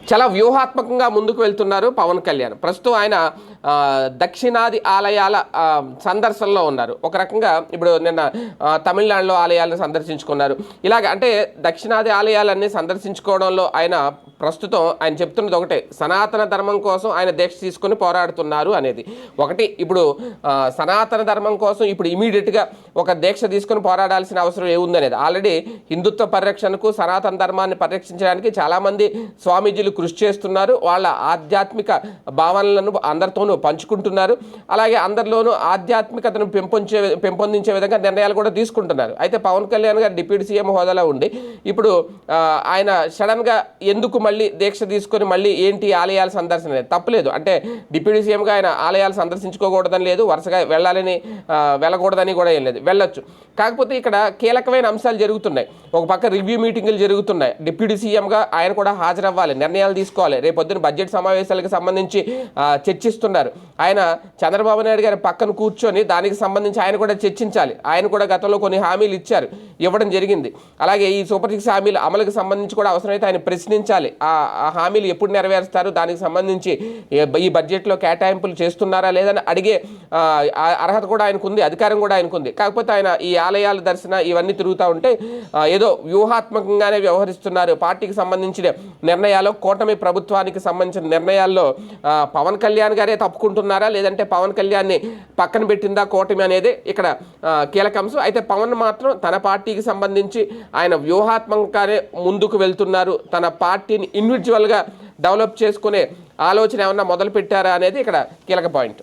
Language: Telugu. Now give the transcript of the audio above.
చాలా వ్యూహాత్మకంగా ముందుకు వెళ్తున్నారు పవన్ కళ్యాణ్. ప్రస్తుతం ఆయన దక్షిణాది ఆలయాల సందర్శనలో ఉన్నారు. ఒక రకంగా ఇప్పుడు నిన్న తమిళనాడులో ఆలయాలను సందర్శించుకున్నారు. ఇలాగ అంటే దక్షిణాది ఆలయాలన్నీ సందర్శించుకోవడంలో ఆయన ప్రస్తుతం ఆయన చెప్తున్నది ఒకటే, సనాతన ధర్మం కోసం ఆయన దీక్ష తీసుకొని పోరాడుతున్నారు అనేది ఒకటి. ఇప్పుడు సనాతన ధర్మం కోసం ఇప్పుడు ఇమీడియట్గా ఒక దీక్ష తీసుకొని పోరాడాల్సిన అవసరం ఏముందనేది, ఆల్రెడీ హిందుత్వ పరిరక్షణకు సనాతన ధర్మాన్ని పరిరక్షించడానికి చాలామంది స్వామీజీలు కృషి చేస్తున్నారు. వాళ్ళ ఆధ్యాత్మిక భావనలను అందరితోనూ పంచుకుంటున్నారు. అలాగే అందరిలోనూ ఆధ్యాత్మికతను పెంపొందించే విధంగా నిర్ణయాలు కూడా తీసుకుంటున్నారు. అయితే పవన్ కళ్యాణ్ గారు డిప్యూటీ సీఎం హోదాలో ఉండి ఇప్పుడు ఆయన సడన్గా ఎందుకు మళ్ళీ దీక్ష తీసుకొని మళ్ళీ ఏంటి ఆలయాల సందర్శన తప్పలేదు. అంటే డిప్యూటీ సీఎంగా ఆయన ఆలయాలు సందర్శించుకోకూడదని లేదు, వరుసగా వెళ్ళకూడదని కూడా ఏం లేదు, వెళ్ళొచ్చు. కాకపోతే ఇక్కడ కీలకమైన అంశాలు జరుగుతున్నాయి. ఒక పక్క రివ్యూ మీటింగులు జరుగుతున్నాయి. డిప్యూటీ సీఎంగా ఆయన కూడా హాజరవ్వాలి, నిర్ణయాలు తీసుకోవాలి. రేపొద్దున బడ్జెట్ సమావేశాలకు సంబంధించి చర్చిస్తున్నారు. ఆయన చంద్రబాబు నాయుడు గారి పక్కన కూర్చొని దానికి సంబంధించి ఆయన కూడా చర్చించాలి. ఆయన కూడా గతంలో కొన్ని హామీలు ఇవ్వడం జరిగింది. అలాగే ఈ సూపర్ 6 హామీల అమలుకు సంబంధించి కూడా అవసరమైతే ఆయన ప్రశ్నించాలి. ఆ హామీలు ఎప్పుడు నెరవేరుస్తారు, దానికి సంబంధించి ఈ బడ్జెట్లో కేటాయింపులు చేస్తున్నారా లేదని అడిగే అర్హత కూడా ఆయనకు ఉంది, అధికారం కూడా ఆయనకు ఉంది. కాకపోతే ఆయన ఈ ఆలయాల దర్శన ఇవన్నీ తిరుగుతూ ఉంటే ఏదో వ్యూహాత్మకంగానే వ్యవహరిస్తున్నారు. పార్టీకి సంబంధించిన నిర్ణయాలు, కూటమి ప్రభుత్వానికి సంబంధించిన నిర్ణయాల్లో పవన్ కళ్యాణ్ గారే తప్పుకుంటున్నారా లేదంటే పవన్ కళ్యాణ్ని పక్కన పెట్టిందా కూటమి అనేది ఇక్కడ కీలక అంశం. అయితే పవన్ మాత్రం తన పార్టీకి సంబంధించి ఆయన వ్యూహాత్మకంగానే ముందుకు వెళ్తున్నారు. తన పార్టీని ఇండివిజువల్గా డెవలప్ చేసుకునే ఆలోచన ఏమన్నా మొదలు పెట్టారా అనేది ఇక్కడ కీలక పాయింట్.